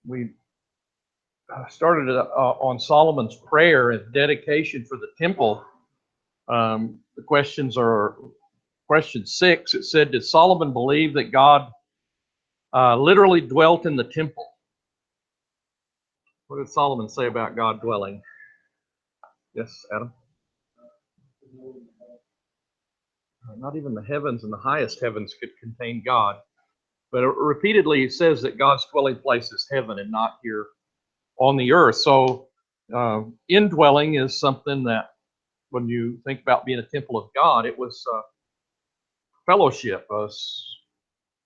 We started on Solomon's prayer and dedication for the temple. The questions are question 6. It said, did Solomon believe that God literally dwelt in the temple? What did Solomon say about God dwelling? Yes, Adam? Not even the heavens and the highest heavens could contain God. But repeatedly he says that God's dwelling place is heaven and not here on the earth. So indwelling is something that when you think about being a temple of God, it was fellowship.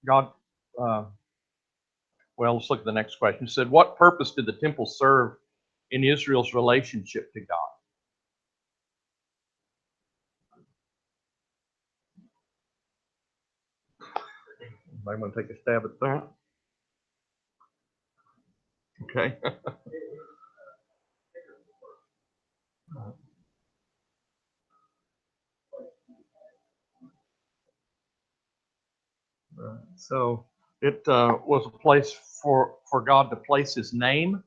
God, well, let's look at the next question. It said, what purpose did the temple serve in Israel's relationship to God? Anybody want to take a stab at that? Okay. So it was a place for God to place his name,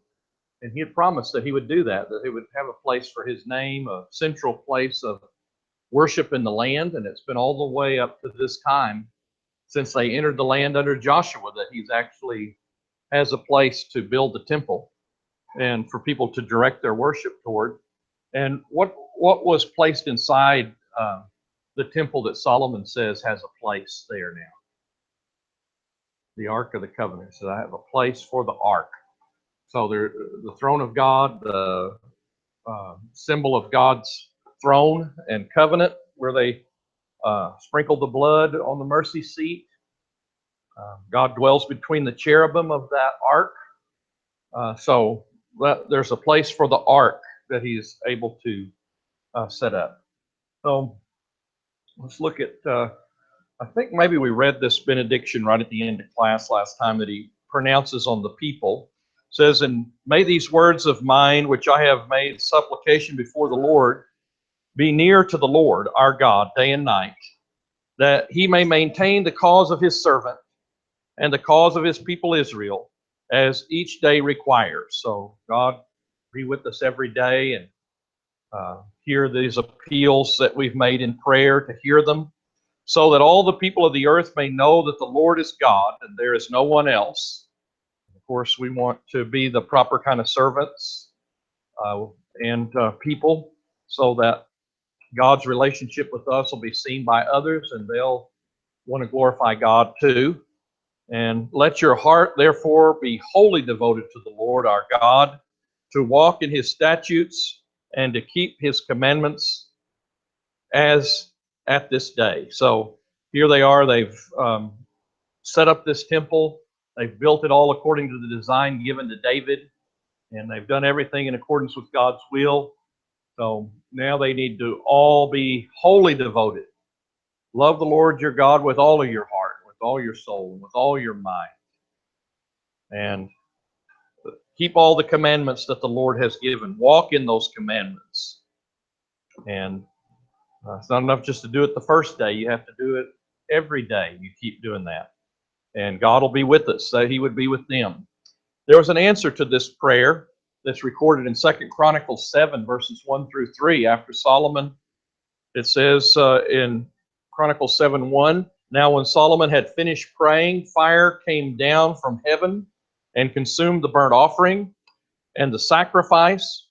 and he had promised that he would do that he would have a place for his name, a central place of worship in the land, and it's been all the way up to this time since they entered the land under Joshua that he's actually has a place to build the temple and for people to direct their worship toward. And what was placed inside the temple that Solomon says has a place there now? The Ark of the Covenant. So I have a place for the Ark. So the throne of God, the symbol of God's throne and covenant, where they sprinkled the blood on the mercy seat. God dwells between the cherubim of that ark. So there's a place for the ark that he's able to set up. So let's look at, I think maybe we read this benediction right at the end of class last time that he pronounces on the people. It says, and may these words of mine, which I have made supplication before the Lord, be near to the Lord our God day and night, that he may maintain the cause of his servant and the cause of his people Israel as each day requires. So God be with us every day and hear these appeals that we've made in prayer, to hear them, so that all the people of the earth may know that the Lord is God and there is no one else. Of course, we want to be the proper kind of servants and people, so that God's relationship with us will be seen by others and they'll want to glorify God too. And let your heart, therefore, be wholly devoted to the Lord our God, to walk in his statutes and to keep his commandments as at this day. So here they are. They've set up this temple. They've built it all according to the design given to David, and they've done everything in accordance with God's will. So now they need to all be wholly devoted. Love the Lord your God with all of your heart, with all your soul, and with all your mind. And keep all the commandments that the Lord has given. Walk in those commandments. And it's not enough just to do it the first day. You have to do it every day. You keep doing that. And God will be with us, so he would be with them. There was an answer to this prayer that's recorded in 2 Chronicles 7, verses 1 through 3. After Solomon, it says in Chronicles 7:1, now when Solomon had finished praying, fire came down from heaven and consumed the burnt offering and the sacrifice,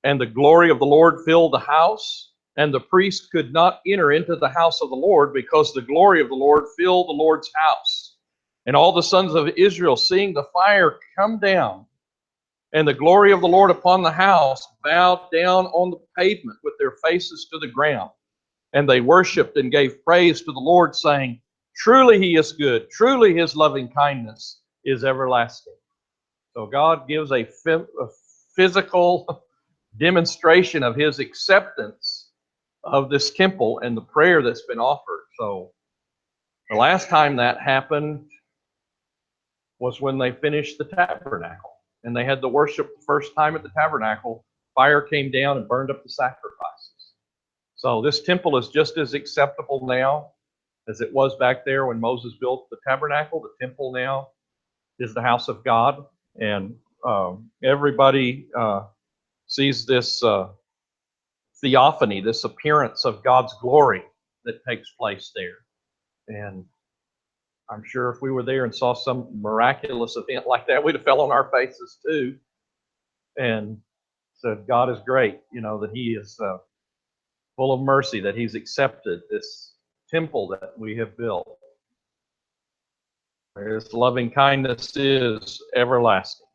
and the glory of the Lord filled the house, and the priest could not enter into the house of the Lord because the glory of the Lord filled the Lord's house. And all the sons of Israel, seeing the fire come down and the glory of the Lord upon the house, bowed down on the pavement with their faces to the ground. And they worshiped and gave praise to the Lord, saying, truly he is good, truly his loving kindness is everlasting. So God gives a physical demonstration of his acceptance of this temple and the prayer that's been offered. So the last time that happened was when they finished the tabernacle and they had the worship the first time at the tabernacle. Fire came down and burned up the sacrifices. So this temple is just as acceptable now as it was back there when Moses built the tabernacle. The temple now is the house of God, And everybody sees this theophany, this appearance of God's glory that takes place there. And I'm sure if we were there and saw some miraculous event like that, we'd have fell on our faces too and said, God is great, that He is full of mercy, that He's accepted this temple that we have built. His loving kindness is everlasting.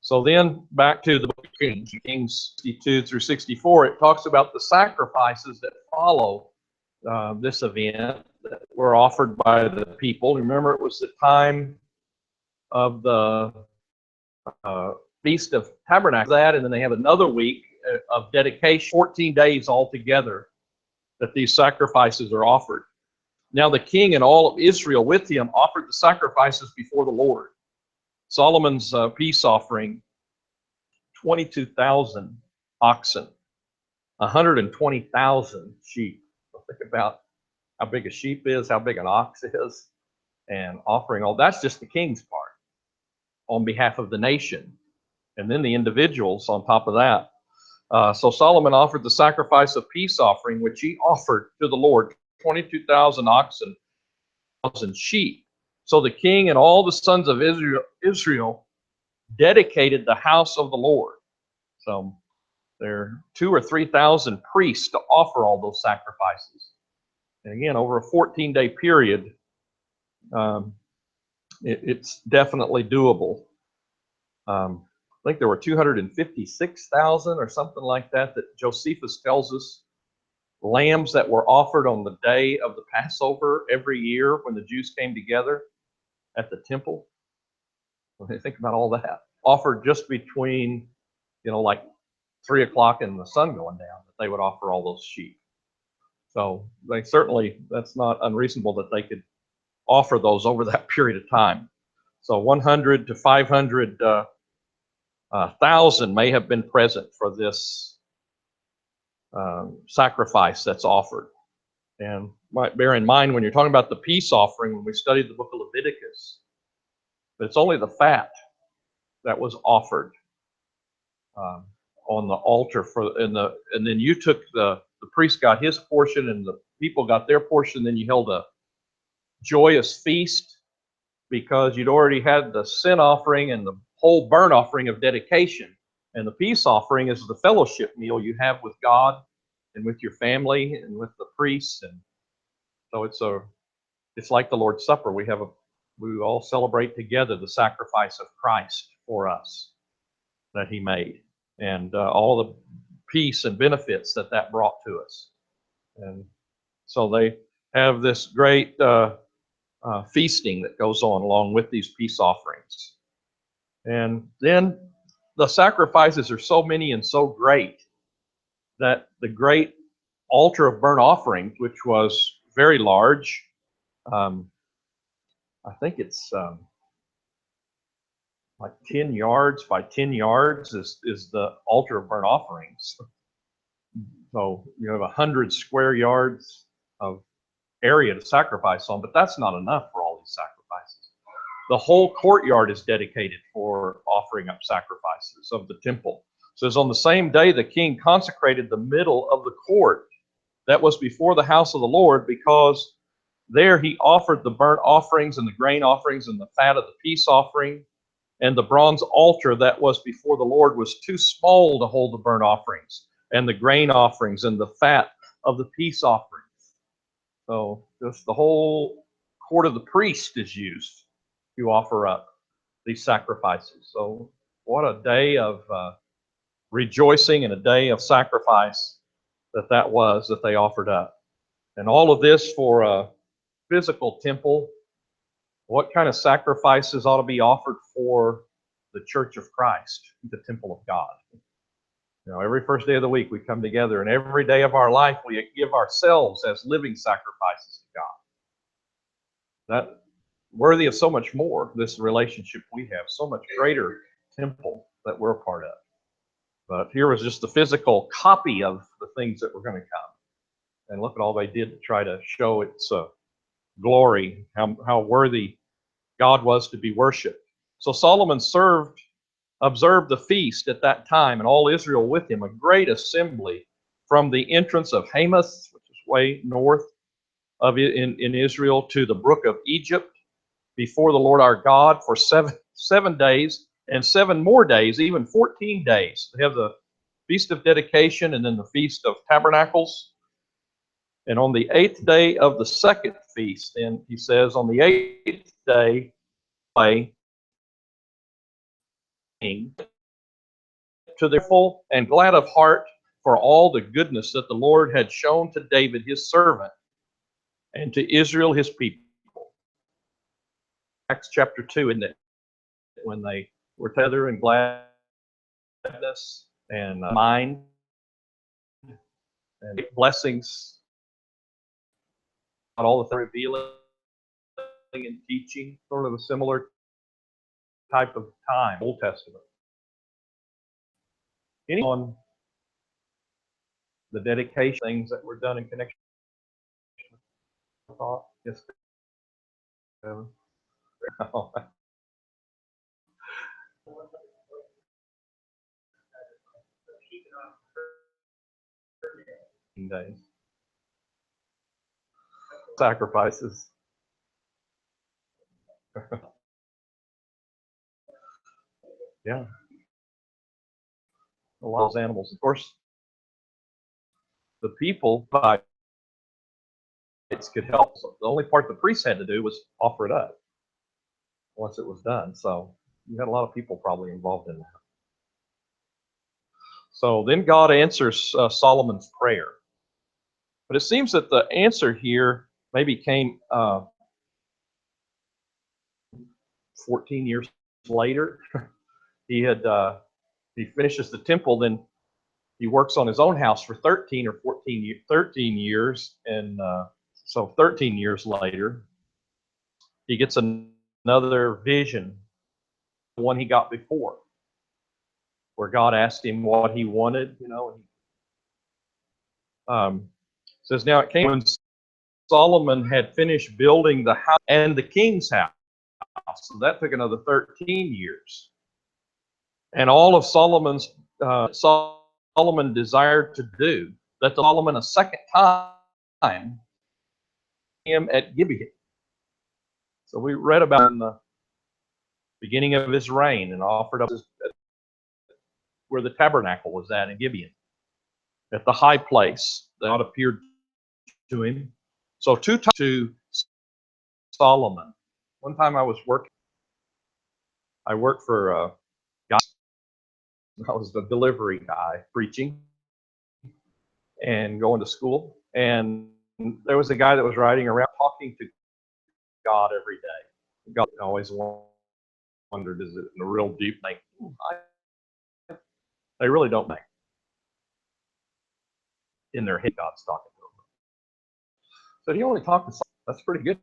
So then back to the book of Kings, Kings 62 through 64, it talks about the sacrifices that follow this event that were offered by the people. Remember, it was the time of the Feast of Tabernacles, and then they have another week of dedication, 14 days altogether that these sacrifices are offered. Now the king and all of Israel with him offered the sacrifices before the Lord. Solomon's peace offering, 22,000 oxen, 120,000 sheep. So think about how big a sheep is, how big an ox is, and offering all. That's just the king's part on behalf of the nation. And then the individuals on top of that. So Solomon offered the sacrifice of peace offering, which he offered to the Lord, 22,000 oxen, 1,000 sheep. So the king and all the sons of Israel dedicated the house of the Lord. So there are 2,000 or 3,000 priests to offer all those sacrifices. And again, over a 14-day period, it's definitely doable. I think there were 256,000 or something like that Josephus tells us, lambs that were offered on the day of the Passover every year when the Jews came together at the temple. When they think about all that, offered just between, like 3 o'clock and the sun going down, that they would offer all those sheep. So that's not unreasonable that they could offer those over that period of time. So 100 to 500 1,000 may have been present for this sacrifice that's offered. And might bear in mind when you're talking about the peace offering, when we studied the book of Leviticus, that it's only the fat that was offered on the altar and then you took the priest got his portion and the people got their portion. Then you held a joyous feast because you'd already had the sin offering and the whole burnt offering of dedication. And the peace offering is the fellowship meal you have with God and with your family and with the priests. And so it's like the Lord's Supper. We all celebrate together the sacrifice of Christ for us that He made, and all the peace and benefits that brought to us. And so they have this great feasting that goes on along with these peace offerings. And then the sacrifices are so many and so great that the great altar of burnt offerings, which was very large, I think it's like 10 yards by 10 yards is the altar of burnt offerings. So you have 100 square yards of area to sacrifice on, but that's not enough for all these sacrifices. The whole courtyard is dedicated for offering up sacrifices of the temple. So it's on the same day the king consecrated the middle of the court that was before the house of the Lord, because there he offered the burnt offerings and the grain offerings and the fat of the peace offering. And the bronze altar that was before the Lord was too small to hold the burnt offerings and the grain offerings and the fat of the peace offerings. So just the whole court of the priest is used to offer up these sacrifices. So what a day of rejoicing and a day of sacrifice that was that they offered up. And all of this for a physical temple. What kind of sacrifices ought to be offered for the Church of Christ, the temple of God? Every first day of the week we come together, and every day of our life we give ourselves as living sacrifices to God. That worthy of so much more, this relationship we have, so much greater temple that we're a part of. But here was just the physical copy of the things that were going to come. And look at all they did to try to show its glory, how worthy God was to be worshipped. So Solomon observed the feast at that time, and all Israel with him, a great assembly from the entrance of Hamath, which is way north of in Israel, to the brook of Egypt, before the Lord our God for seven days, and 7 more days, even 14 days. They have the Feast of Dedication and then the Feast of Tabernacles. And on the 8th day of the second feast, and he says, on the 8th day, to their full and glad of heart for all the goodness that the Lord had shown to David his servant and to Israel his people. Acts chapter 2, isn't it? When they were together in gladness and mind and blessings, all the revealing and teaching, sort of a similar type of time, Old Testament. On the dedication things that were done in connection with thought? Yes. Days. Sacrifices. Yeah. A lot of animals. Of course, the people could help. So the only part the priest had to do was offer it up once it was done. So you had a lot of people probably involved in that. So then God answers Solomon's prayer. But it seems that the answer here maybe came 14 years later. He finishes the temple, then he works on his own house for 13 years, and so 13 years later, he gets another vision, the one he got before, where God asked him what he wanted, says, now it came when Solomon had finished building the house and the king's house. So that took another 13 years. And all of Solomon desired to do, that Solomon a second time him at Gibeon. So we read about in the beginning of his reign and offered up where the tabernacle was at in Gibeon, at the high place that God appeared to him. So 2 times to Solomon. One time I worked for God. I was the delivery guy preaching and going to school. And there was a guy that was riding around talking to God every day. God always wondered, is it a real deep thing? They really don't think. In their head, God's talking to them. So he only talked to Solomon. That's pretty good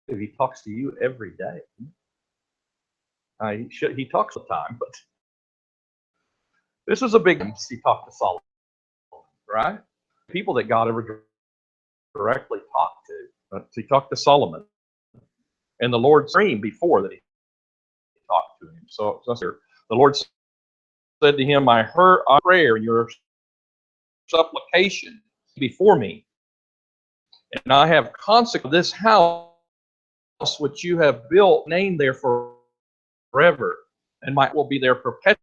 if he talks to you every day. He talks all the time, but this was a big one. He talked to Solomon, right? People that God ever directly talked to. But he talked to Solomon. And the Lord dreamed before that he talked to him. So the Lord said to him, I heard a prayer and your supplication before me. And I have consecrated this house which you have built, named there forever, and might will be there perpetually.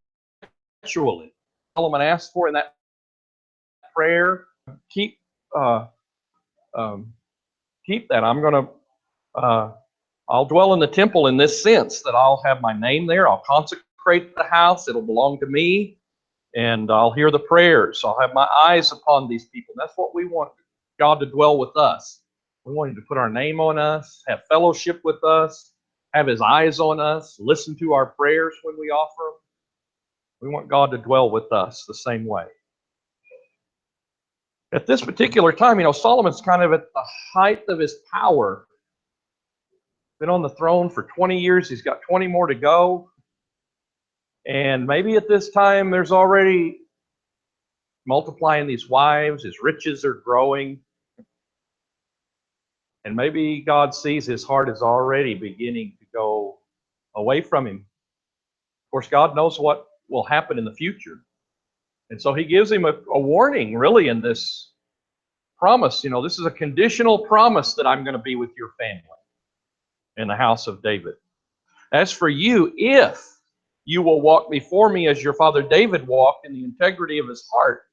Solomon asked for in that prayer, keep that. I'm going to, I'll dwell in the temple in this sense that I'll have my name there. I'll consecrate the house. It'll belong to me, and I'll hear the prayers. I'll have my eyes upon these people. That's what we want God to dwell with us. We want him to put our name on us, have fellowship with us, have his eyes on us, listen to our prayers when we offer them. We want God to dwell with us the same way. At this particular time, Solomon's kind of at the height of his power. Been on the throne for 20 years. He's got 20 more to go. And maybe at this time, there's already multiplying these wives. His riches are growing. And maybe God sees his heart is already beginning to go away from him. Of course, God knows what will happen in the future. And so he gives him a warning, really, in this promise. This is a conditional promise that I'm going to be with your family in the house of David. As for you, if you will walk before me as your father David walked in the integrity of his heart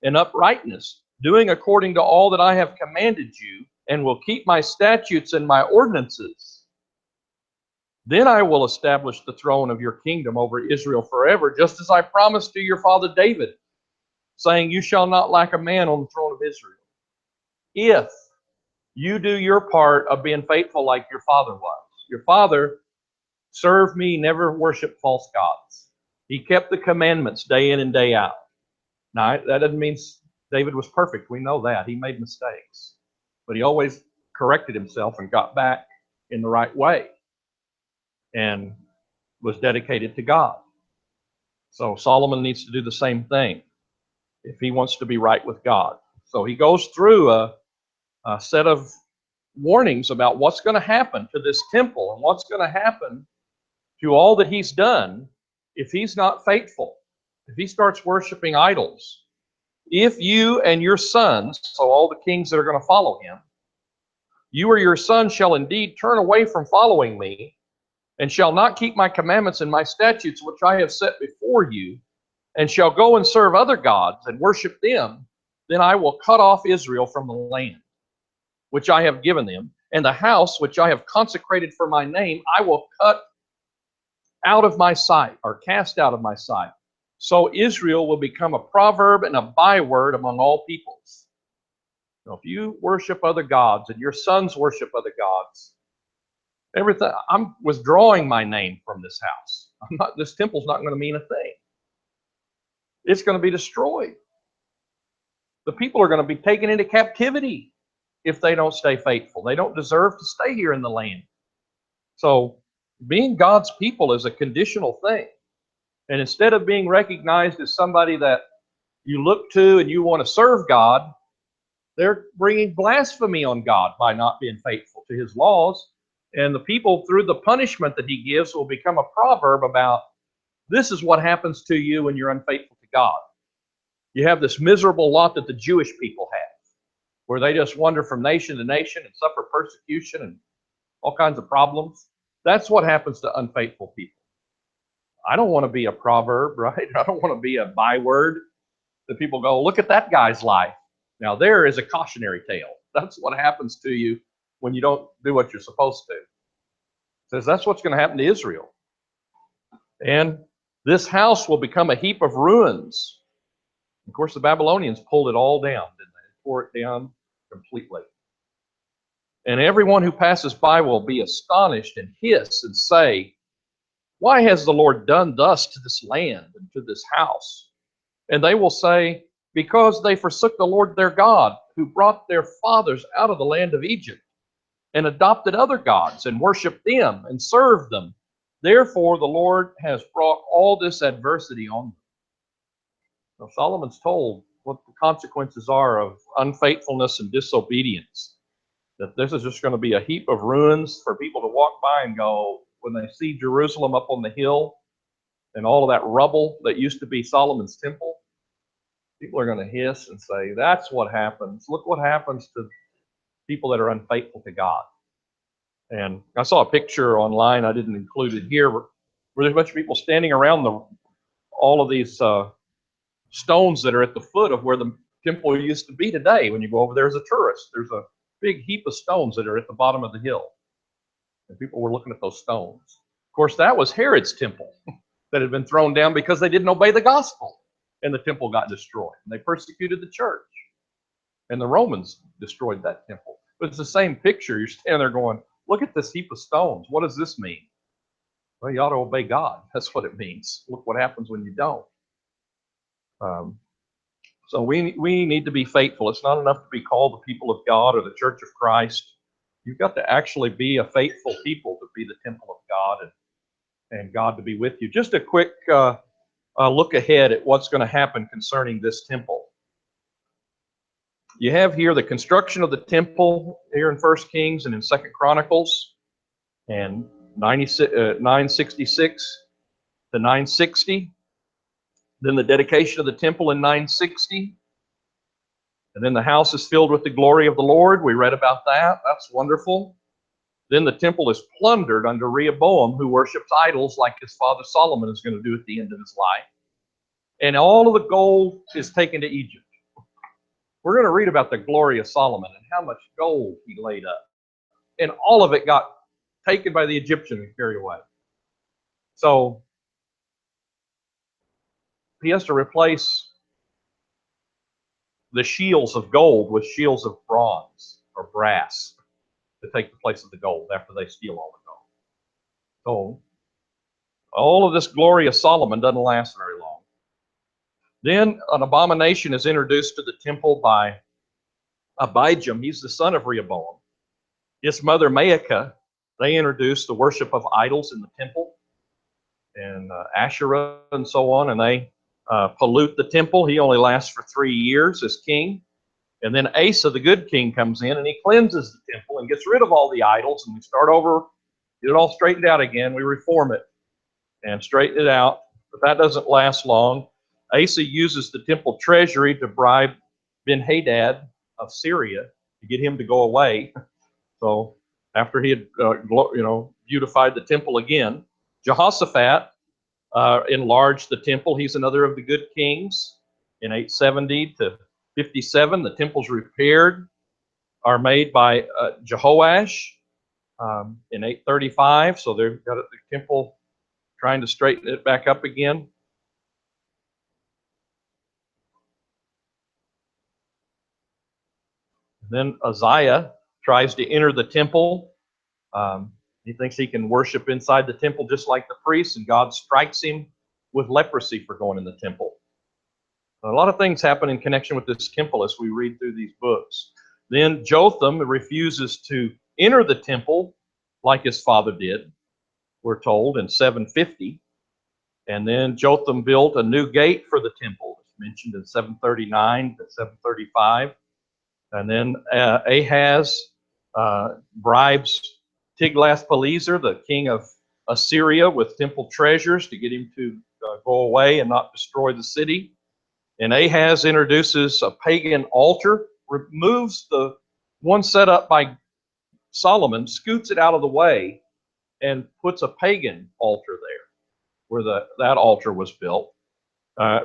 and uprightness, doing according to all that I have commanded you, and will keep my statutes and my ordinances, then I will establish the throne of your kingdom over Israel forever, just as I promised to your father David, saying, you shall not lack a man on the throne of Israel. If you do your part of being faithful like your father was. Your father served me, never worshiped false gods. He kept the commandments day in and day out. Now, that doesn't mean David was perfect. We know that. He made mistakes. But he always corrected himself and got back in the right way and was dedicated to God. So Solomon needs to do the same thing if he wants to be right with God. So he goes through a set of warnings about what's going to happen to this temple and what's going to happen to all that he's done if he's not faithful, if he starts worshiping idols. If you and your sons, so all the kings that are going to follow him, you or your sons shall indeed turn away from following me, and shall not keep my commandments and my statutes which I have set before you, and shall go and serve other gods and worship them, then I will cut off Israel from the land which I have given them, and the house which I have consecrated for my name, I will cut out of my sight, or cast out of my sight. So Israel will become a proverb and a byword among all peoples. Now, if you worship other gods and your sons worship other gods, everything, I'm withdrawing my name from this house. This temple's not going to mean a thing. It's going to be destroyed. The people are going to be taken into captivity if they don't stay faithful. They don't deserve to stay here in the land. So being God's people is a conditional thing. And instead of being recognized as somebody that you look to and you want to serve God, they're bringing blasphemy on God by not being faithful to his laws. And the people, through the punishment that he gives, will become a proverb about, this is what happens to you when you're unfaithful to God. You have this miserable lot that the Jewish people have, where they just wander from nation to nation and suffer persecution and all kinds of problems. That's what happens to unfaithful people. I don't want to be a proverb, right? I don't want to be a byword that people go, look at that guy's life. Now, there is a cautionary tale. That's what happens to you when you don't do what you're supposed to. It says that's what's going to happen to Israel. And this house will become a heap of ruins. Of course, the Babylonians pulled it all down, didn't they? Tore it down completely. And everyone who passes by will be astonished and hiss and say, why has the Lord done thus to this land and to this house? And they will say, because they forsook the Lord their God, who brought their fathers out of the land of Egypt, and adopted other gods, and worshipped them, and served them. Therefore the Lord has brought all this adversity on them. So Solomon's told what the consequences are of unfaithfulness and disobedience. That this is just going to be a heap of ruins for people to walk by and go, when they see Jerusalem up on the hill, and all of that rubble that used to be Solomon's temple, people are going to hiss and say, that's what happens. Look what happens to people that are unfaithful to God. And I saw a picture online, I didn't include it here, where there's a bunch of people standing around all of these stones that are at the foot of where the temple used to be today. When you go over there as a tourist, there's a big heap of stones that are at the bottom of the hill. And people were looking at those stones. Of course, that was Herod's temple that had been thrown down because they didn't obey the gospel. And the temple got destroyed. And they persecuted the church. And the Romans destroyed that temple. But it's the same picture. You're standing there going, look at this heap of stones. What does this mean? Well, you ought to obey God. That's what it means. Look what happens when you don't. So we need to be faithful. It's not enough to be called the people of God or the Church of Christ. You've got to actually be a faithful people to be the temple of God and God to be with you. Just a quick look ahead at what's going to happen concerning this temple. You have here the construction of the temple here in 1 Kings and in 2 Chronicles. And 966 to 960. Then the dedication of the temple in 960. And then the house is filled with the glory of the Lord. We read about that. That's wonderful. Then the temple is plundered under Rehoboam, who worships idols like his father Solomon is going to do at the end of his life. And all of the gold is taken to Egypt. We're going to read about the glory of Solomon and how much gold he laid up. And all of it got taken by the Egyptian and carried away. So he has to replace the shields of gold with shields of bronze or brass to take the place of the gold after they steal all the gold. So all of this glory of Solomon doesn't last very long. Then an abomination is introduced to the temple by Abijam. He's the son of Rehoboam. His mother Maacah, they introduced the worship of idols in the temple and Asherah and so on, and they pollute the temple. He only lasts for 3 years as king. And then Asa, the good king, comes in and he cleanses the temple and gets rid of all the idols, and we start over, get it all straightened out again. We reform it and straighten it out, but that doesn't last long. Asa uses the temple treasury to bribe Ben-Hadad of Syria to get him to go away. So after he had beautified the temple again, Jehoshaphat enlarged the temple. He's another of the good kings. In 870 to 57, the temples repaired are made by Jehoash in 835. So they've got the temple trying to straighten it back up again. Then Uzziah tries to enter the temple. He thinks he can worship inside the temple just like the priests, and God strikes him with leprosy for going in the temple. A lot of things happen in connection with this temple as we read through these books. Then Jotham refuses to enter the temple like his father did, we're told, in 750. And then Jotham built a new gate for the temple. It's mentioned in 739 to 735. And then Ahaz bribes Tiglath-Pileser, the king of Assyria, with temple treasures to get him to go away and not destroy the city. And Ahaz introduces a pagan altar, removes the one set up by Solomon, scoots it out of the way, and puts a pagan altar there where that altar was built.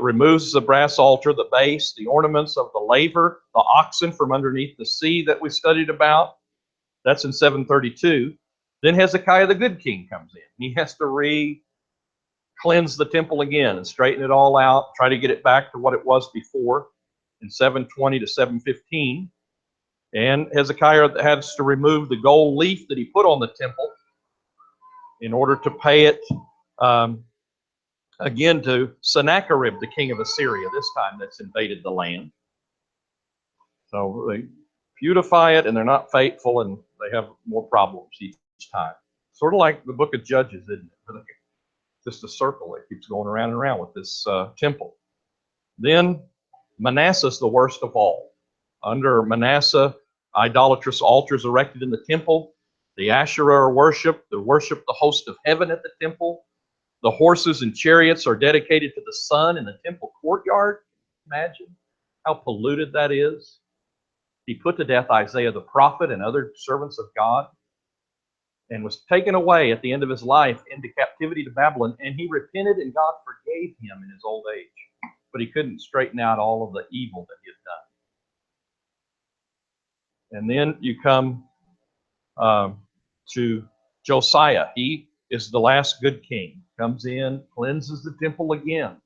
Removes the brass altar, the base, the ornaments of the laver, the oxen from underneath the sea that we studied about. That's in 732. Then Hezekiah the good king comes in. He has to cleanse the temple again and straighten it all out, try to get it back to what it was before in 720 to 715. And Hezekiah has to remove the gold leaf that he put on the temple in order to pay it again to Sennacherib, the king of Assyria, this time that's invaded the land. So they beautify it, and they're not faithful, and they have more problems each time. Sort of like the book of Judges, isn't it? Just a circle that keeps going around and around with this temple. Then Manasseh's the worst of all. Under Manasseh, idolatrous altars erected in the temple. The Asherah are worshipped. They worship the host of heaven at the temple. The horses and chariots are dedicated to the sun in the temple courtyard. Imagine how polluted that is. He put to death Isaiah the prophet and other servants of God, and was taken away at the end of his life into captivity to Babylon, and he repented, and God forgave him in his old age. But he couldn't straighten out all of the evil that he had done. And then you come to Josiah. He is the last good king. Comes in, cleanses the temple again.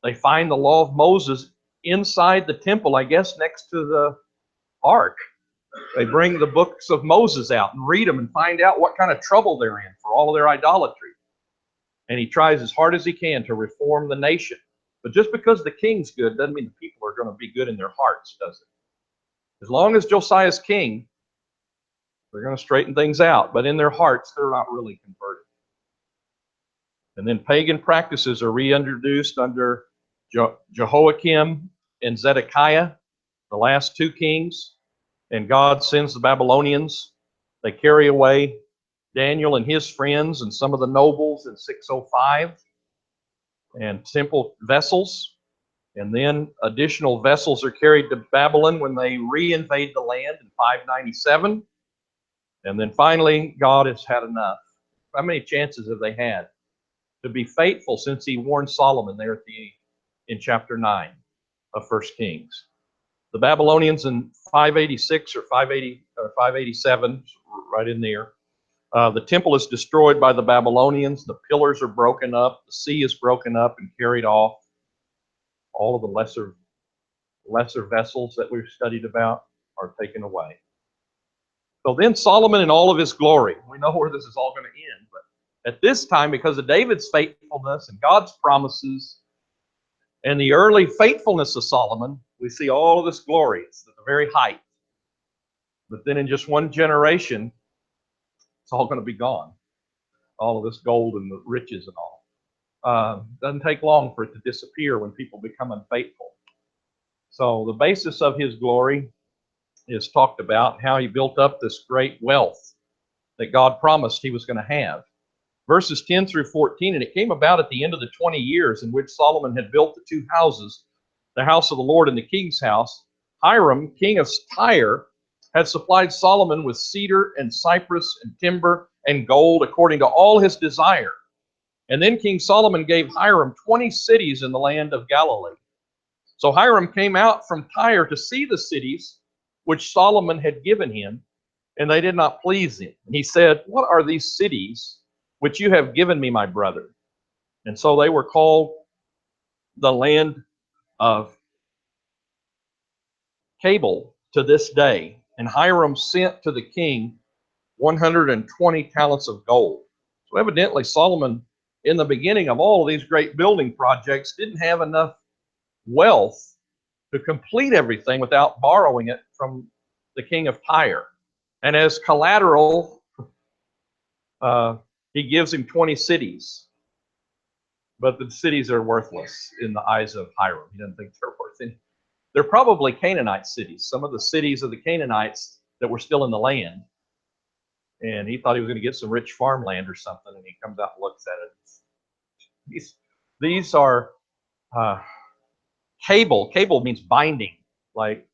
They find the law of Moses inside the temple, I guess, next to the ark. They bring the books of Moses out and read them and find out what kind of trouble they're in for all of their idolatry. And he tries as hard as he can to reform the nation. But just because the king's good doesn't mean the people are going to be good in their hearts, does it? As long as Josiah's king, they're going to straighten things out. But in their hearts, they're not really converted. And then pagan practices are reintroduced under Jehoiakim and Zedekiah, the last two kings. And God sends the Babylonians. They carry away Daniel and his friends and some of the nobles in 605, and temple vessels. And then additional vessels are carried to Babylon when they reinvade the land in 597. And then finally, God has had enough. How many chances have they had to be faithful since he warned Solomon there in chapter 9 of 1 Kings? The Babylonians in 586 or 580 or 587, right in there. The temple is destroyed by the Babylonians. The pillars are broken up. The sea is broken up and carried off. All of the lesser vessels that we've studied about are taken away. So then Solomon in all of his glory. We know where this is all going to end. But at this time, because of David's faithfulness and God's promises and the early faithfulness of Solomon, we see all of this glory. It's at the very height. But then in just one generation, it's all going to be gone. All of this gold and the riches and all. Doesn't take long for it to disappear when people become unfaithful. So the basis of his glory is talked about, how he built up this great wealth that God promised he was going to have. Verses 10 through 14, and it came about at the end of the 20 years in which Solomon had built the two houses, the house of the Lord and the king's house. Hiram, king of Tyre, had supplied Solomon with cedar and cypress and timber and gold according to all his desire. And then King Solomon gave Hiram 20 cities in the land of Galilee. So Hiram came out from Tyre to see the cities which Solomon had given him, and they did not please him. And he said, "What are these cities which you have given me, my brother?" And so they were called the land of Cabul to this day. And Hiram sent to the king 120 talents of gold. So evidently Solomon, in the beginning of all of these great building projects, didn't have enough wealth to complete everything without borrowing it from the king of Tyre. And as collateral, he gives him 20 cities. But the cities are worthless in the eyes of Hiram. He doesn't think they're worth anything. They're probably Canaanite cities, some of the cities of the Canaanites that were still in the land. And he thought he was going to get some rich farmland or something, and he comes out and looks at it. These are cable. Cable means binding. Like,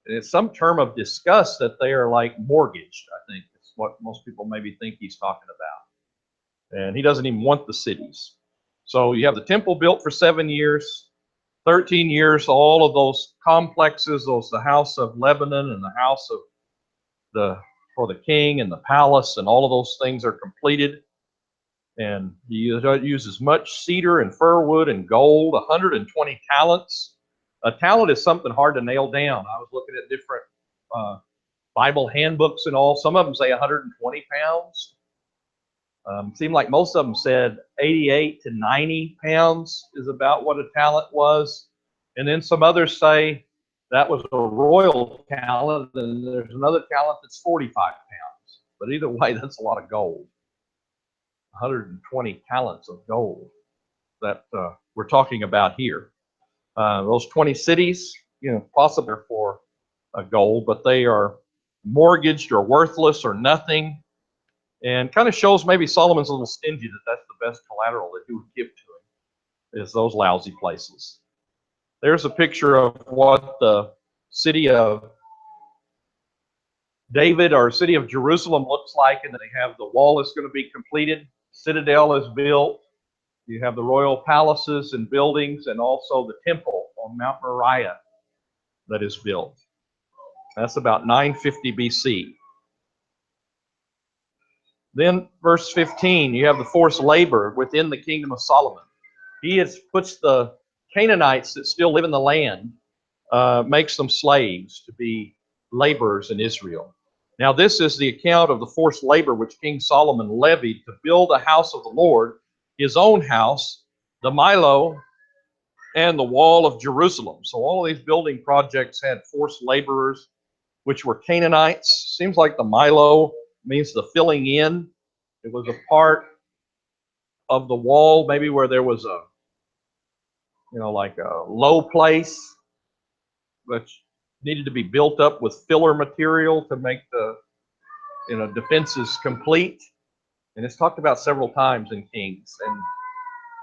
it's some term of disgust that they are like mortgaged, I think. It's what most people maybe think he's talking about. And he doesn't even want the cities. So you have the temple built for 7 years, 13 years, all of those complexes, the house of Lebanon and the house of for the king and the palace, and all of those things are completed. And he uses much cedar and fir wood and gold, 120 talents. A talent is something hard to nail down. I was looking at different Bible handbooks and all. Some of them say 120 pounds. Seemed like most of them said 88 to 90 pounds is about what a talent was. And then some others say that was a royal talent, and there's another talent that's 45 pounds. But either way, that's a lot of gold. 120 talents of gold that we're talking about here. Those 20 cities, possibly for gold, but they are mortgaged or worthless or nothing. And kind of shows maybe Solomon's a little stingy that that's the best collateral that he would give to him, is those lousy places. There's a picture of what the city of David or city of Jerusalem looks like, and then they have the wall is going to be completed, citadel is built, you have the royal palaces and buildings, and also the temple on Mount Moriah that is built. That's about 950 BC. Then verse 15, you have the forced labor within the kingdom of Solomon. He puts the Canaanites that still live in the land, makes them slaves to be laborers in Israel. Now this is the account of the forced labor which King Solomon levied to build the house of the Lord, his own house, the Milo, and the wall of Jerusalem. So all of these building projects had forced laborers, which were Canaanites. Seems like the Milo means the filling in. It was a part of the wall, maybe where there was a, like a low place, which needed to be built up with filler material to make the, defenses complete. And it's talked about several times in Kings.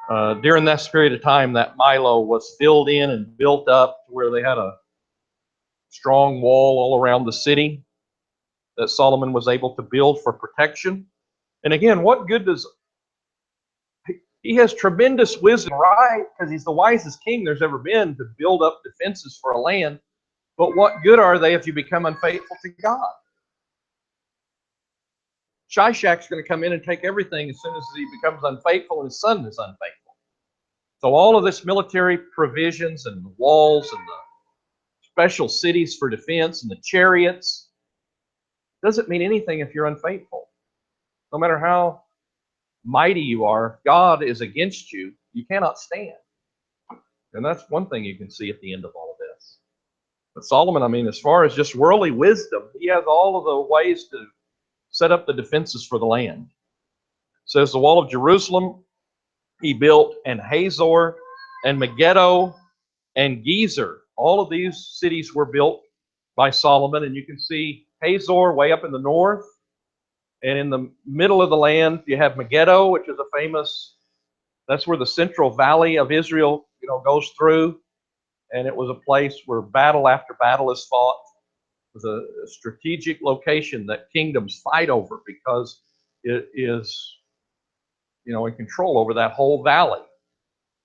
And during this period of time, that Milo was filled in and built up to where they had a strong wall all around the city that Solomon was able to build for protection. And again, what good does he has tremendous wisdom, right? Because he's the wisest king there's ever been to build up defenses for a land. But what good are they if you become unfaithful to God? Shishak's going to come in and take everything as soon as he becomes unfaithful, and his son is unfaithful. So all of this military provisions and the walls and the special cities for defense and the chariots doesn't mean anything if you're unfaithful. No matter how mighty you are, if God is against you, you cannot stand. And that's one thing you can see at the end of all of this. But Solomon, I mean, as far as just worldly wisdom, he has all of the ways to set up the defenses for the land. It says the wall of Jerusalem he built, and Hazor and Megiddo and Gezer. All of these cities were built by Solomon, and you can see Hazor way up in the north. And in the middle of the land, you have Megiddo, which is a famous, that's where the central valley of Israel, goes through. And it was a place where battle after battle is fought. It was a strategic location that kingdoms fight over because it is, in control over that whole valley.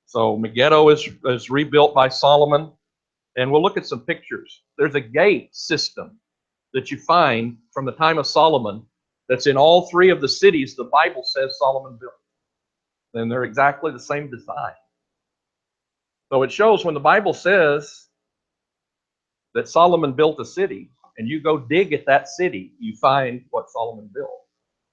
So Megiddo is rebuilt by Solomon. And we'll look at some pictures. There's a gate system that you find from the time of Solomon that's in all three of the cities the Bible says Solomon built. And they're exactly the same design. So it shows when the Bible says that Solomon built a city, and you go dig at that city, you find what Solomon built.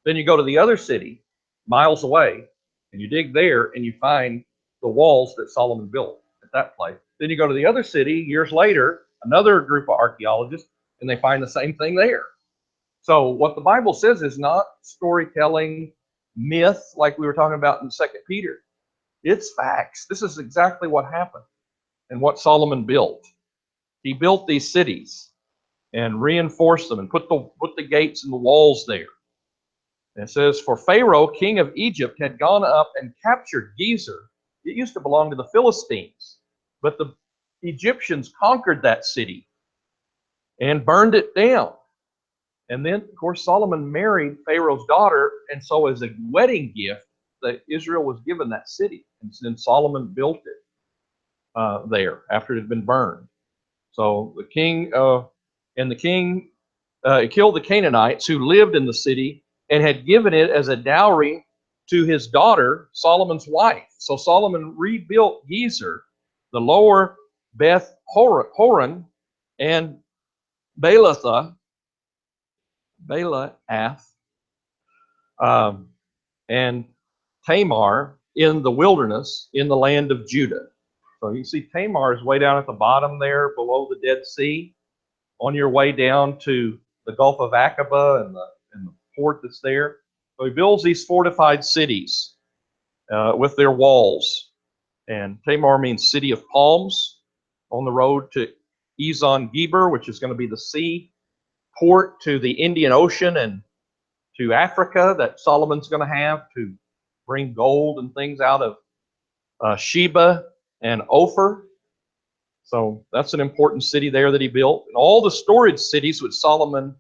Then you go to the other city, miles away, and you dig there, and you find the walls that Solomon built at that place. Then you go to the other city, years later, another group of archaeologists, and they find the same thing there. So what the Bible says is not storytelling, myth, like we were talking about in 2 Peter. It's facts. This is exactly what happened and what Solomon built. He built these cities and reinforced them and put the gates and the walls there. And it says, for Pharaoh, king of Egypt, had gone up and captured Gezer. It used to belong to the Philistines, but the Egyptians conquered that city and burned it down. And then, of course, Solomon married Pharaoh's daughter, and so as a wedding gift, that Israel was given that city. And then Solomon built it there after it had been burned. So the king killed the Canaanites who lived in the city and had given it as a dowry to his daughter, Solomon's wife. So Solomon rebuilt Gezer, the lower Beth Horon, and Baalath, and Tamar in the wilderness in the land of Judah. So you see Tamar is way down at the bottom there below the Dead Sea on your way down to the Gulf of Aqaba and the port that's there. So he builds these fortified cities with their walls. And Tamar means city of palms, on the road to Ezon Geber, which is going to be the sea port to the Indian Ocean and to Africa that Solomon's going to have to bring gold and things out of Sheba and Ophir. So that's an important city there that he built. And all the storage cities which Solomon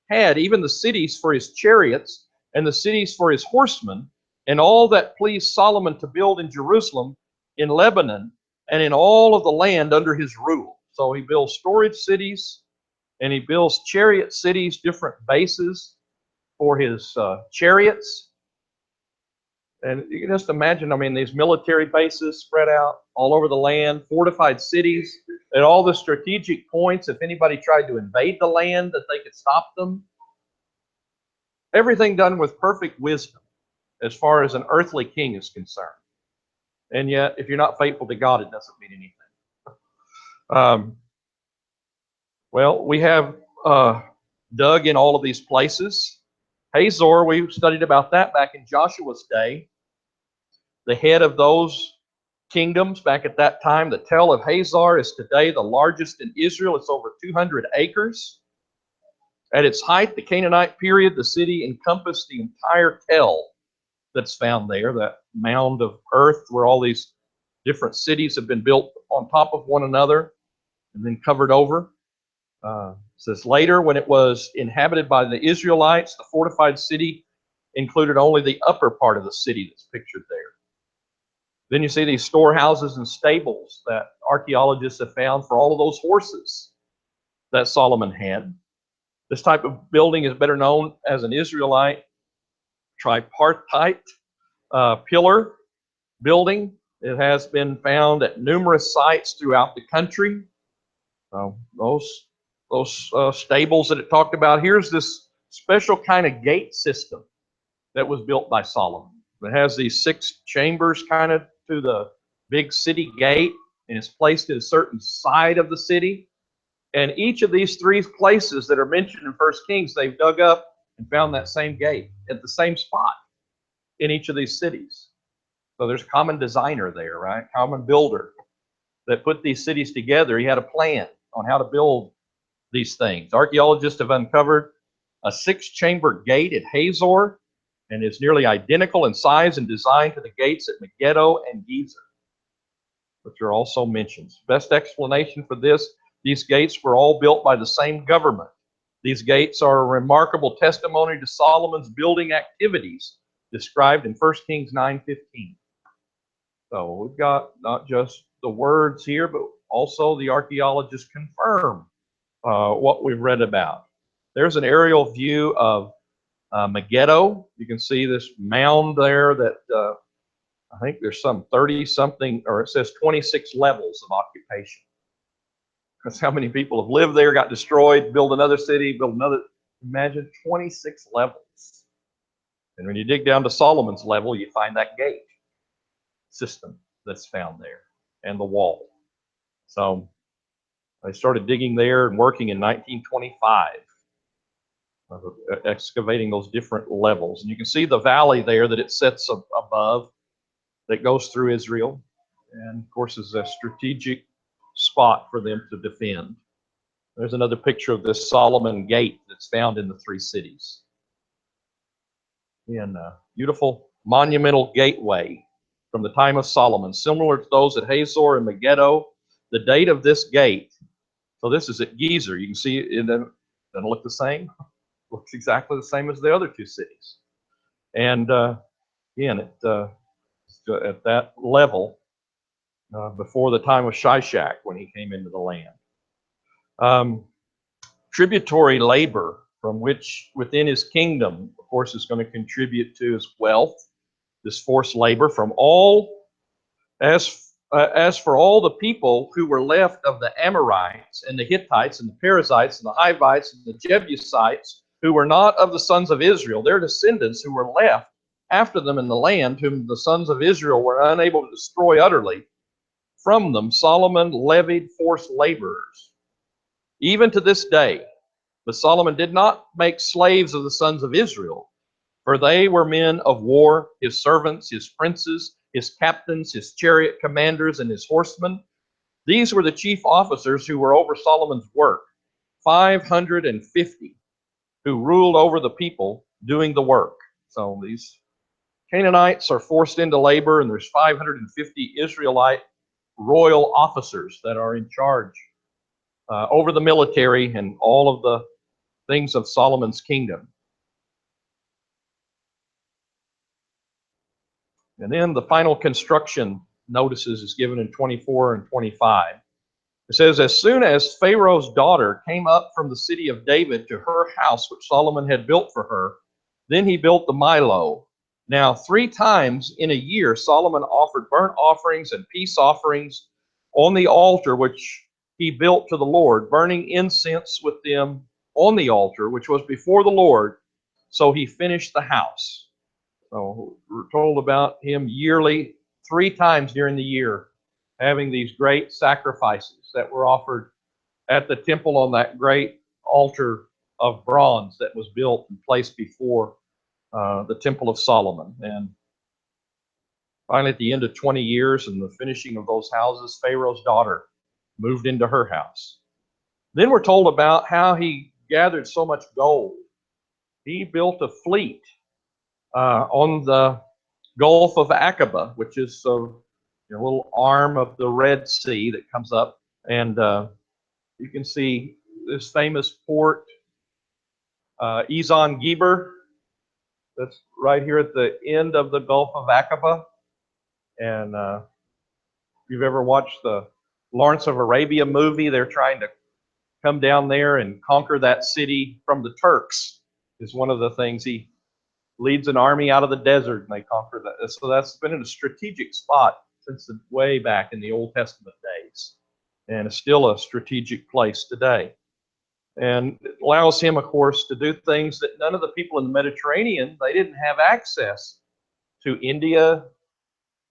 had, even the cities for his chariots and the cities for his horsemen, and all that pleased Solomon to build in Jerusalem, in Lebanon, and in all of the land under his rule. So he builds storage cities, and he builds chariot cities, different bases for his chariots. And you can just imagine, I mean, these military bases spread out all over the land, fortified cities, at all the strategic points. If anybody tried to invade the land, that they could stop them. Everything done with perfect wisdom as far as an earthly king is concerned. And yet, if you're not faithful to God, it doesn't mean anything. Well, we have dug in all of these places. Hazor, we studied about that back in Joshua's day. The head of those kingdoms back at that time, the Tell of Hazor, is today the largest in Israel. It's over 200 acres. At its height, the Canaanite period, the city encompassed the entire Tell, that's found there, that mound of earth where all these different cities have been built on top of one another and then covered over. Says later, when it was inhabited by the Israelites, the fortified city included only the upper part of the city that's pictured there. Then you see these storehouses and stables that archaeologists have found for all of those horses that Solomon had. This type of building is better known as an Israelite tripartite pillar building. It has been found at numerous sites throughout the country. Those stables that it talked about. Here's this special kind of gate system that was built by Solomon. It has these 6 chambers kind of to the big city gate, and it's placed in a certain side of the city. And each of these 3 places that are mentioned in 1 Kings, they've dug up and found that same gate at the same spot in each of these cities. So there's a common designer there, right? Common builder that put these cities together. He had a plan on how to build these things. Archaeologists have uncovered a 6-chamber gate at Hazor, and it's nearly identical in size and design to the gates at Megiddo and Gezer, which are also mentioned. Best explanation for this, these gates were all built by the same government. These gates are a remarkable testimony to Solomon's building activities described in 1 Kings 9:15. So we've got not just the words here, but also the archaeologists confirm what we've read about. There's an aerial view of Megiddo. You can see this mound there that I think there's some 30-something, or it says 26 levels of occupation. That's how many people have lived there, got destroyed, build another city, build another. Imagine 26 levels. And when you dig down to Solomon's level, you find that gate system that's found there and the wall. So I started digging there and working in 1925, excavating those different levels. And you can see the valley there that it sits above that goes through Israel, and of course is a strategic spot for them to defend. There's another picture of this Solomon gate that's found in the 3 cities. And a beautiful monumental gateway from the time of Solomon, similar to those at Hazor and Megiddo. The date of this gate, so this is at Gezer. You can see it doesn't look the same. It looks exactly the same as the other 2 cities. And again, at that level, before the time of Shishak when he came into the land. Tributary labor from which within his kingdom, of course, is going to contribute to his wealth, this forced labor from all, as for all the people who were left of the Amorites and the Hittites and the Perizzites and the Hivites and the Jebusites who were not of the sons of Israel, their descendants who were left after them in the land, whom the sons of Israel were unable to destroy utterly, from them Solomon levied forced laborers, even to this day. But Solomon did not make slaves of the sons of Israel, for they were men of war, his servants, his princes, his captains, his chariot commanders, and his horsemen. These were the chief officers who were over Solomon's work, 550, who ruled over the people doing the work. So these Canaanites are forced into labor, and there's 550 Israelite royal officers that are in charge over the military and all of the things of Solomon's kingdom. And then the final construction notices is given in 24 and 25. It says, as soon as Pharaoh's daughter came up from the city of David to her house, which Solomon had built for her, then he built the Milo. Now, 3 times in a year, Solomon offered burnt offerings and peace offerings on the altar which he built to the Lord, burning incense with them on the altar which was before the Lord. So he finished the house. So we're told about him yearly, 3 times during the year, having these great sacrifices that were offered at the temple on that great altar of bronze that was built and placed before the Temple of Solomon. And finally, at the end of 20 years and the finishing of those houses, Pharaoh's daughter moved into her house. Then we're told about how he gathered so much gold. He built a fleet on the Gulf of Aqaba, which is a little arm of the Red Sea that comes up. And you can see this famous port, Ezon Geber, that's right here at the end of the Gulf of Aqaba. And if you've ever watched the Lawrence of Arabia movie, they're trying to come down there and conquer that city from the Turks, is one of the things. He leads an army out of the desert and they conquer that. So that's been in a strategic spot since the way back in the Old Testament days. And it's still a strategic place today. And it allows him, of course, to do things that none of the people in the Mediterranean, they didn't have access to India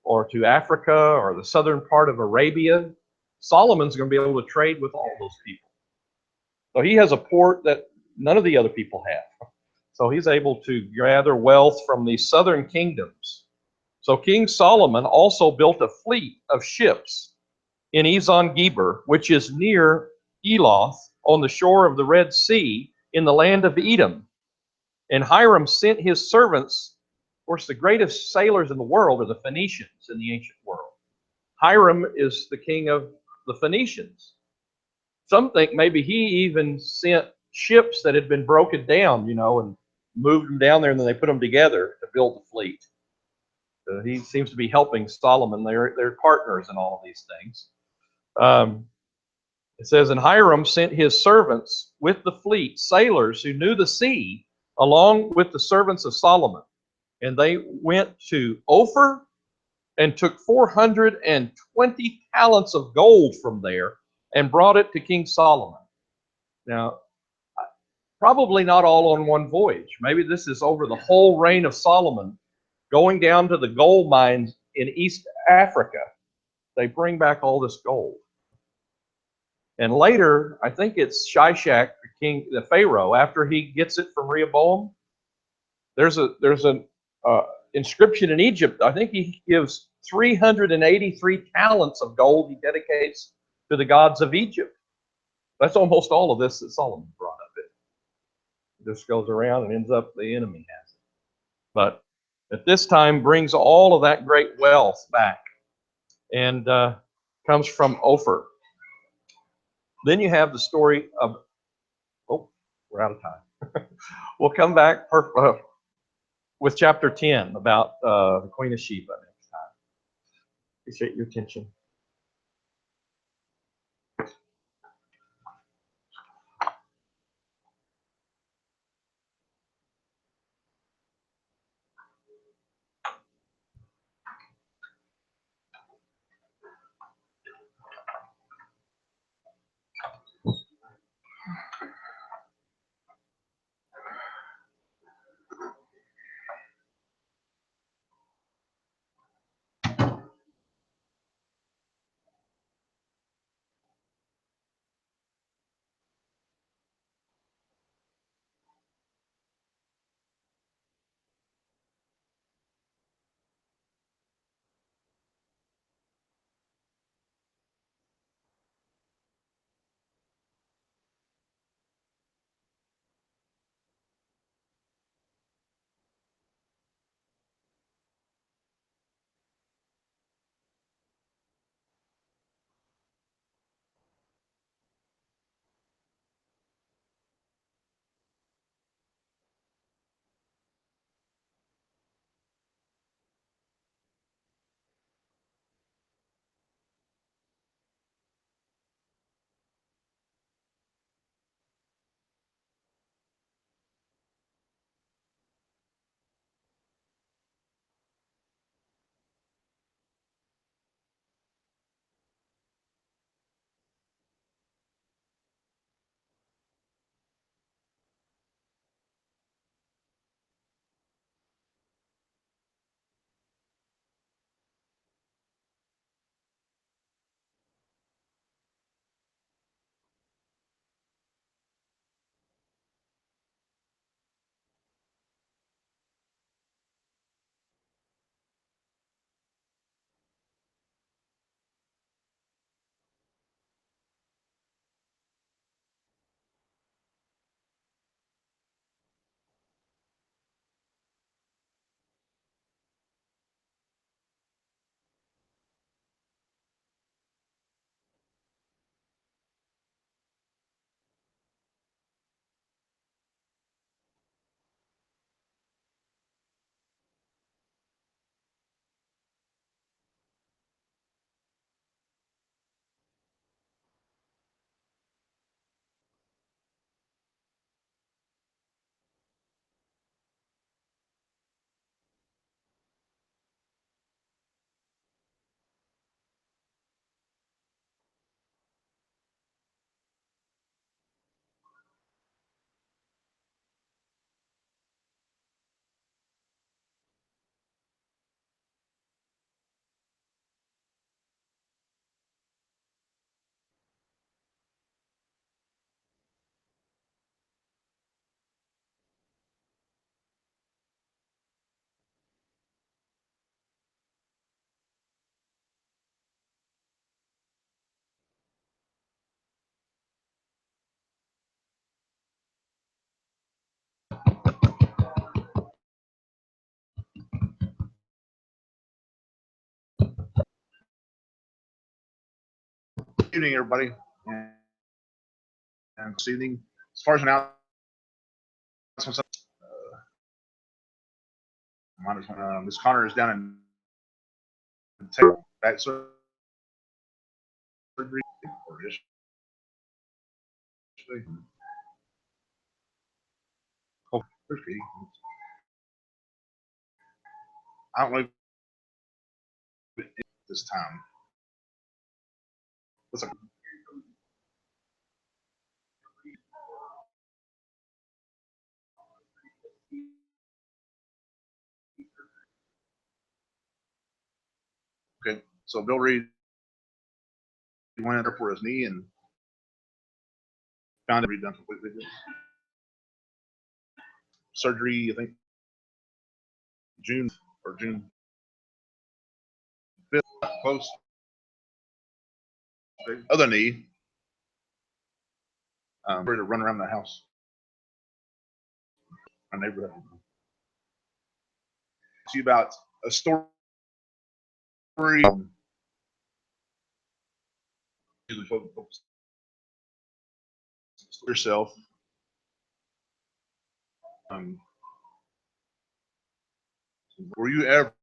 or to Africa or the southern part of Arabia. Solomon's going to be able to trade with all those people. So he has a port that none of the other people have. So he's able to gather wealth from these southern kingdoms. So King Solomon also built a fleet of ships in Ezon Geber, which is near Eloth on the shore of the Red Sea in the land of Edom. And Hiram sent his servants. Of course, the greatest sailors in the world are the Phoenicians in the ancient world. Hiram is the king of the Phoenicians. Some think maybe he even sent ships that had been broken down, and moved them down there, and then they put them together to build the fleet. He seems to be helping Solomon. They're partners in all of these things. It says, and Hiram sent his servants with the fleet, sailors who knew the sea, along with the servants of Solomon. And they went to Ophir and took 420 talents of gold from there and brought it to King Solomon. Now, probably not all on one voyage. Maybe this is over the whole reign of Solomon, going down to the gold mines in East Africa. They bring back all this gold. And later, I think it's Shishak, the Pharaoh, after he gets it from Rehoboam, there's an inscription in Egypt. I think he gives 383 talents of gold he dedicates to the gods of Egypt. That's almost all of this that Solomon brought up. It just goes around and ends up the enemy has it. But at this time brings all of that great wealth back and comes from Ophir. Then you have the story of, we're out of time. We'll come back with chapter 10 about the Queen of Sheba next time. Appreciate your attention. evening, everybody. And this evening, as far as announcements, Miss Connor is down in back surgery. Oh, there's Katie. I don't know this time. What's up? Okay, so Bill Reed went in there for his knee and found it redone completely. Surgery, I think June 5th, close. Other knee, ready to run around the house, my neighborhood. See about a story. Yourself. Were you ever?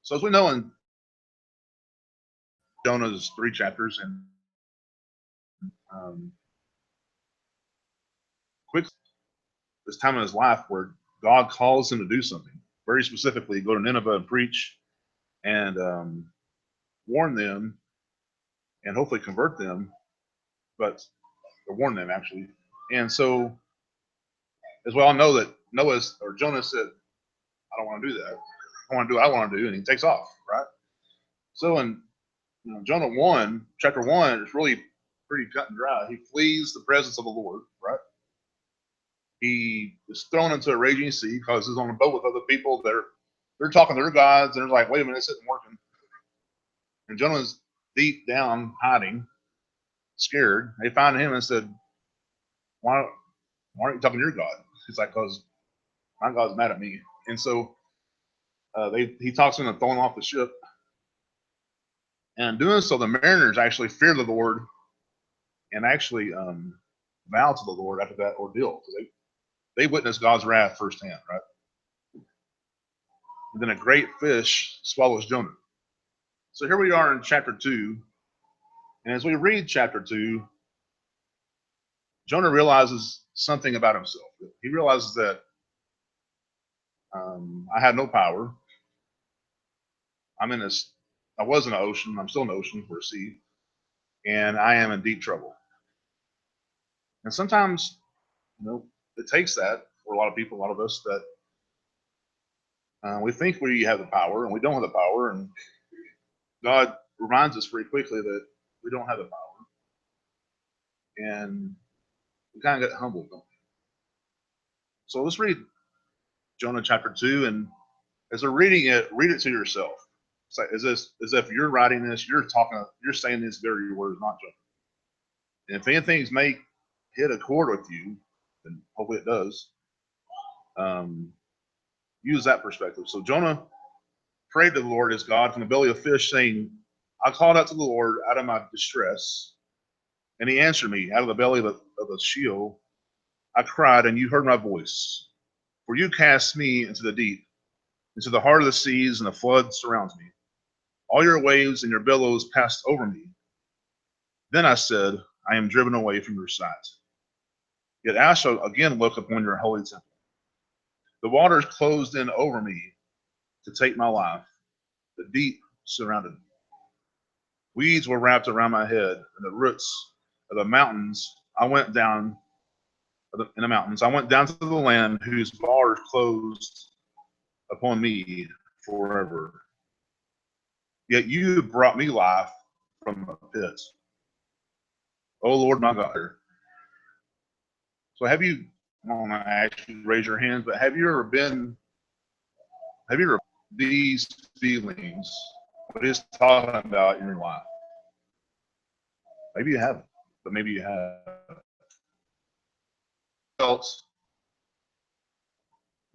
So as we know in Jonah's 3 chapters, and quick this time in his life where God calls him to do something very specifically, go to Nineveh and preach and warn them and hopefully convert them, or warn them actually. And so, as we all know, that Jonah said, "I don't want to do that. I want to do what I want to do," and he takes off, right? So in Jonah 1, chapter 1, it's really pretty cut and dry. He flees the presence of the Lord, right? He is thrown into a raging sea because he's on a boat with other people. They're talking to their gods, and they're like, "Wait a minute, this isn't working." And Jonah's deep down, hiding, scared. They find him and said, "Why aren't you talking to your God?" He's like, "Because my God's mad at me." And so he talks to them and throwing off the ship. And doing so, the mariners actually feared the Lord and actually vowed to the Lord after that ordeal. They witnessed God's wrath firsthand, right? And then a great fish swallows Jonah. So here we are in chapter 2. And as we read chapter 2, Jonah realizes something about himself. He realizes that I had no power. I was in an ocean. I'm still in an ocean or a sea. And I am in deep trouble. And sometimes, it takes that for a lot of people, a lot of us, that we think we have the power and we don't have the power. And God reminds us very quickly that we don't have the power. And we kind of get humbled, don't we? So let's read Jonah chapter 2. And as we're reading it, read it to yourself. It's like, as if you're writing this, you're saying these very words, not Jonah. And if anything's may hit a chord with you, then hopefully it does. Use that perspective. So Jonah prayed to the Lord his God from the belly of fish, saying, "I called out to the Lord out of my distress, and he answered me out of the belly of the Sheol. I cried, and you heard my voice. For you cast me into the deep, into the heart of the seas, and the flood surrounds me. All your waves and your billows passed over me. Then I said, I am driven away from your sight. Yet I shall again look upon your holy temple. The waters closed in over me to take my life. The deep surrounded me. Weeds were wrapped around my head, and the roots of the mountains. I went down in the mountains. I went down to the land whose bars closed upon me forever. Yet you brought me life from the pit. Oh Lord, my God. So have you? I don't want to ask you to raise your hands, but have you ever these feelings? What he's talking about in your life? Maybe you haven't, but maybe you have. Else,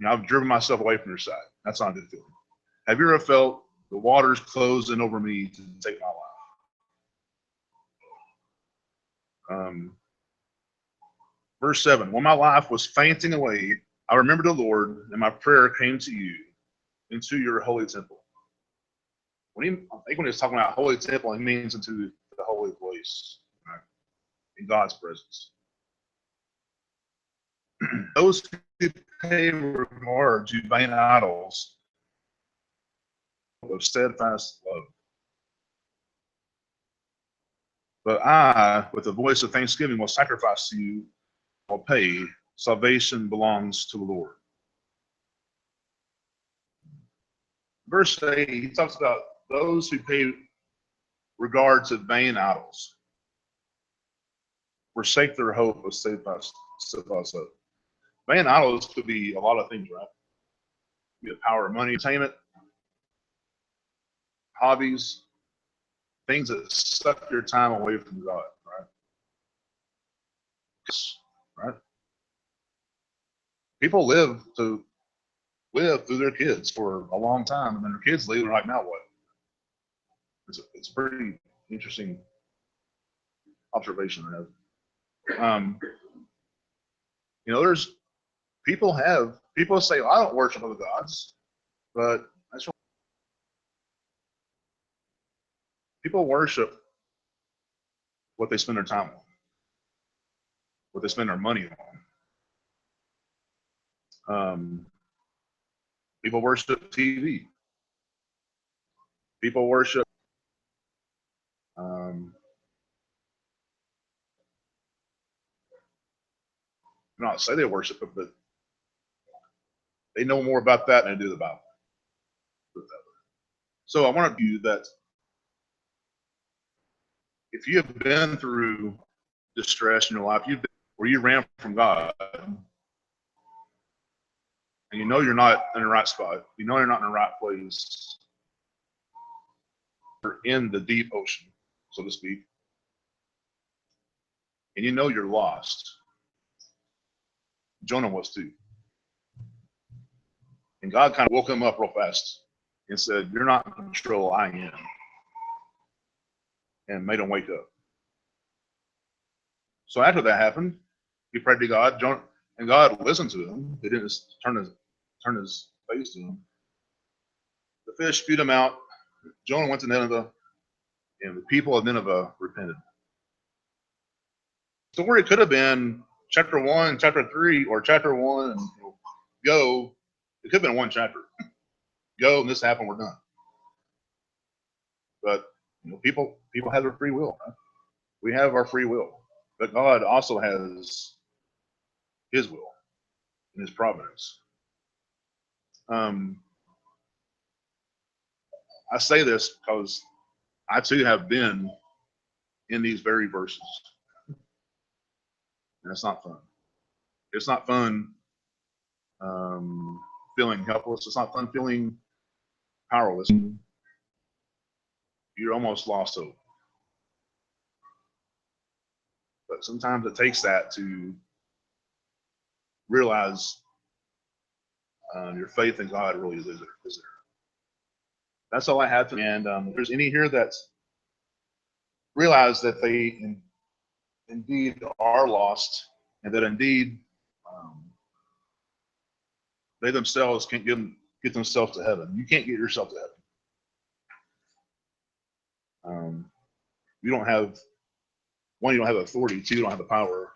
I've driven myself away from your side. That's not a good feeling. Have you ever felt the waters closing over me to take my life? Verse 7, when my life was fainting away, I remembered the Lord, and my prayer came to you into your holy temple. I think when he's talking about holy temple, he means into the holy place, right? In God's presence. Those who pay regard to vain idols of steadfast love. But I, with a voice of thanksgiving, will sacrifice to you, will pay. Salvation belongs to the Lord. Verse 8, he talks about those who pay regard to vain idols, forsake their hope of steadfast hope. Vain idols could be a lot of things, right? It could be the power of money, entertainment, hobbies, things that suck your time away from God, right? Right? People live through their kids for a long time, and then their kids leave, and like, now what? It's a pretty interesting observation to have. There's people say, well, I don't worship other gods, but that's what people worship, what they spend their time on, what they spend their money on. People worship TV. People worship not say they worship it, but they know more about that than they do the Bible. So I want to view that if you have been through distress in your life, where you ran from God, and you know you're not in the right spot, you know you're not in the right place, you're in the deep ocean, so to speak, and you know you're lost. Jonah was too. And God kind of woke him up real fast and said, you're not in control, I am. And made him wake up. So after that happened, he prayed to God, and God listened to him. He didn't just turn his face to him. The fish spewed him out. Jonah went to Nineveh, and the people of Nineveh repented. The story could have been chapter 1, chapter 3, or chapter 1, and go. It could have been one chapter. Go, and this happened, we're done. But people have their free will. Right? We have our free will, but God also has His will and His providence. I say this because I too have been in these very verses, and it's not fun. It's not fun feeling helpless. It's not fun feeling powerless. You're almost lost hope. But sometimes it takes that to realize your faith in God really is there. That's all I have. And if there's any here that realize that they indeed are lost, and that indeed they themselves can't get themselves to heaven. You can't get yourself to heaven. You don't have authority. 2, you don't have the power,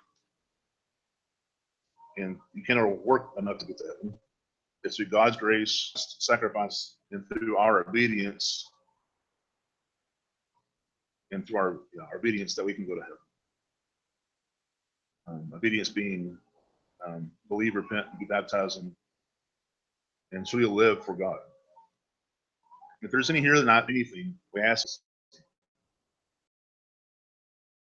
and you cannot work enough to get to heaven. It's through God's grace, sacrifice, and through our obedience, and through our obedience that we can go to heaven. Obedience being believe, repent, and be baptized, and so you'll live for God. If there's any here that not anything, we ask